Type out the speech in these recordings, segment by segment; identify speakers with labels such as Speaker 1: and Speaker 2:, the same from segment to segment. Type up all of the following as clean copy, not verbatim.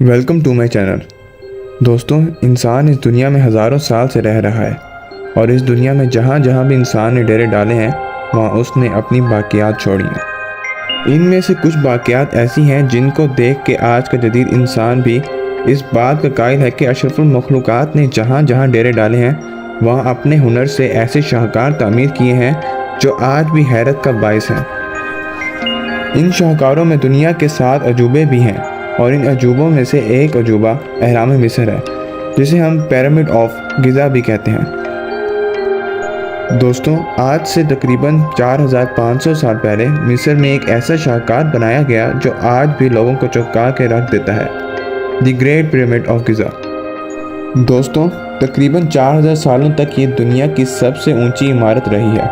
Speaker 1: Welcome to my channel. دوستوں، انسان اس دنیا میں ہزاروں سال سے رہ رہا ہے اور اس دنیا میں جہاں جہاں بھی انسان نے ڈیرے ڈالے ہیں وہاں اس نے اپنی باقیات چھوڑی ہیں۔ ان میں سے کچھ باقیات ایسی ہیں جن کو دیکھ کے آج کا جدید انسان بھی اس بات کا قائل ہے کہ اشرف المخلوقات نے جہاں جہاں ڈیرے ڈالے ہیں وہاں اپنے ہنر سے ایسے شاہکار تعمیر کیے ہیں جو آج بھی حیرت کا باعث ہیں۔ ان شاہکاروں میں دنیا کے 7 عجوبے بھی ہیں اور ان عجوبوں میں سے ایک عجوبہ اہرام مصر ہے جسے ہم پیرامڈ آف گزا بھی کہتے ہیں۔ دوستوں، آج سے تقریباً 4500 سال پہلے مصر میں ایک ایسا شاہکار بنایا گیا جو آج بھی لوگوں کو چونکا کے رکھ دیتا ہے، دی گریٹ پیرامڈ آف گزا۔ دوستوں، تقریباً 4000 سالوں تک یہ دنیا کی سب سے اونچی عمارت رہی ہے۔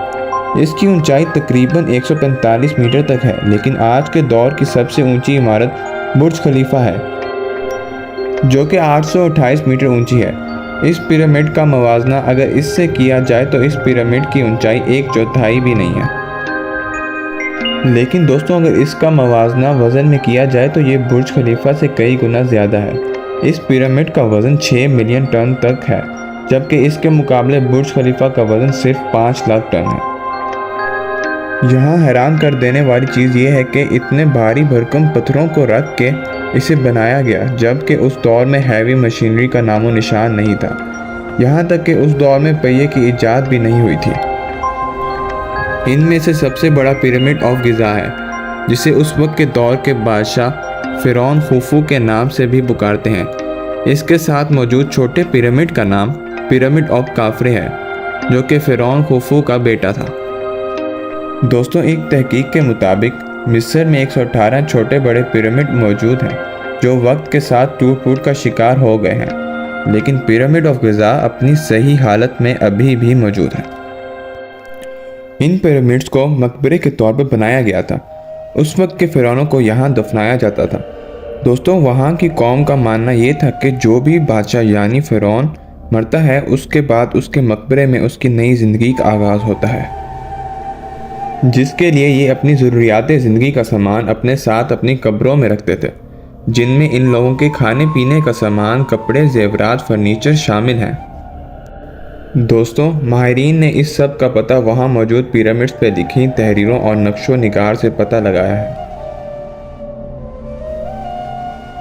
Speaker 1: اس کی اونچائی تقریباً 145 میٹر تک ہے، لیکن آج کے دور کی سب سے اونچی عمارت برج خلیفہ ہے جو کہ 828 میٹر اونچی ہے۔ اس پیرامڈ کا موازنہ اگر اس سے کیا جائے تو اس پیرامڈ کی اونچائی 1/4 بھی نہیں ہے، لیکن دوستوں اگر اس کا موازنہ وزن میں کیا جائے تو یہ برج خلیفہ سے کئی گنا زیادہ ہے۔ اس پیرامڈ کا وزن 6 ملین ٹن تک ہے، جبکہ اس کے مقابلے برج خلیفہ کا وزن صرف 5 لاکھ ٹن ہے۔ یہاں حیران کر دینے والی چیز یہ ہے کہ اتنے بھاری بھرکم پتھروں کو رکھ کے اسے بنایا گیا جبکہ اس دور میں ہیوی مشینری کا نام و نشان نہیں تھا، یہاں تک کہ اس دور میں پہیے کی ایجاد بھی نہیں ہوئی تھی۔ ان میں سے سب سے بڑا پیرامڈ آف گزا ہے، جسے اس وقت کے دور کے بادشاہ فرعون خوفو کے نام سے بھی پکارتے ہیں۔ اس کے ساتھ موجود چھوٹے پیرامڈ کا نام پیرامڈ آف کافرے ہے، جو کہ فرعون خوفو کا بیٹا تھا۔ دوستوں، ایک تحقیق کے مطابق مصر میں 118 چھوٹے بڑے پیرامڈ موجود ہیں جو وقت کے ساتھ ٹوٹ پھوٹ کا شکار ہو گئے ہیں، لیکن پیرامڈ آف گزا اپنی صحیح حالت میں ابھی بھی موجود ہے۔ ان پیرامڈز کو مقبرے کے طور پر بنایا گیا تھا، اس وقت کے فرعونوں کو یہاں دفنایا جاتا تھا۔ دوستوں، وہاں کی قوم کا ماننا یہ تھا کہ جو بھی بادشاہ یعنی فرعون مرتا ہے اس کے بعد اس کے مقبرے میں اس کی نئی زندگی کا آغاز ہوتا ہے، جس کے لیے یہ اپنی ضروریات زندگی کا سامان اپنے ساتھ اپنی قبروں میں رکھتے تھے، جن میں ان لوگوں کے کھانے پینے کا سامان، کپڑے، زیورات، فرنیچر شامل ہیں۔ دوستوں، ماہرین نے اس سب کا پتہ وہاں موجود پیرامڈز پہ لکھی تحریروں اور نقش و نگار سے پتہ لگایا ہے۔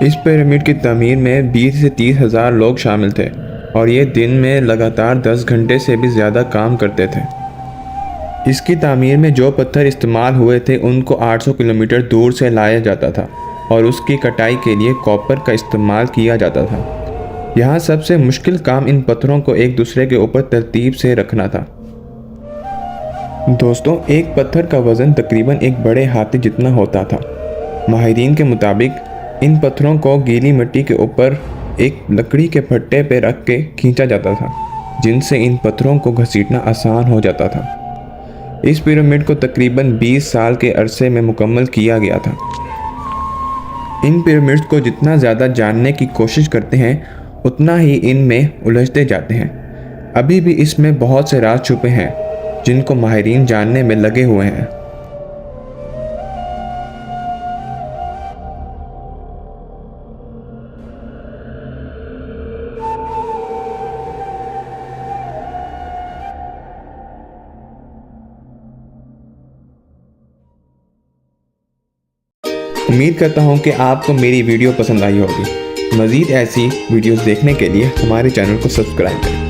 Speaker 1: اس پیرامڈ کی تعمیر میں 20 سے 30 ہزار لوگ شامل تھے اور یہ دن میں لگاتار 10 گھنٹے سے بھی زیادہ کام کرتے تھے۔ اس کی تعمیر میں جو پتھر استعمال ہوئے تھے ان کو 800 کلومیٹر دور سے لایا جاتا تھا اور اس کی کٹائی کے لیے کاپر کا استعمال کیا جاتا تھا۔ یہاں سب سے مشکل کام ان پتھروں کو ایک دوسرے کے اوپر ترتیب سے رکھنا تھا۔ دوستوں، ایک پتھر کا وزن تقریباً ایک بڑے ہاتھی جتنا ہوتا تھا۔ ماہرین کے مطابق ان پتھروں کو گیلی مٹی کے اوپر ایک لکڑی کے پھٹے پہ رکھ کے کھینچا جاتا تھا، جن سے ان پتھروں کو گھسیٹنا آسان ہو جاتا تھا۔ اس پیرامڈ کو تقریباً 20 سال کے عرصے میں مکمل کیا گیا تھا۔ ان پیرامڈز کو جتنا زیادہ جاننے کی کوشش کرتے ہیں اتنا ہی ان میں الجھتے جاتے ہیں۔ ابھی بھی اس میں بہت سے راز چھپے ہیں جن کو ماہرین جاننے میں لگے ہوئے ہیں۔ امید کرتا ہوں کہ آپ کو میری ویڈیو پسند آئی ہوگی۔ مزید ایسی ویڈیوز دیکھنے کے لیے ہمارے چینل کو سبسکرائب کریں۔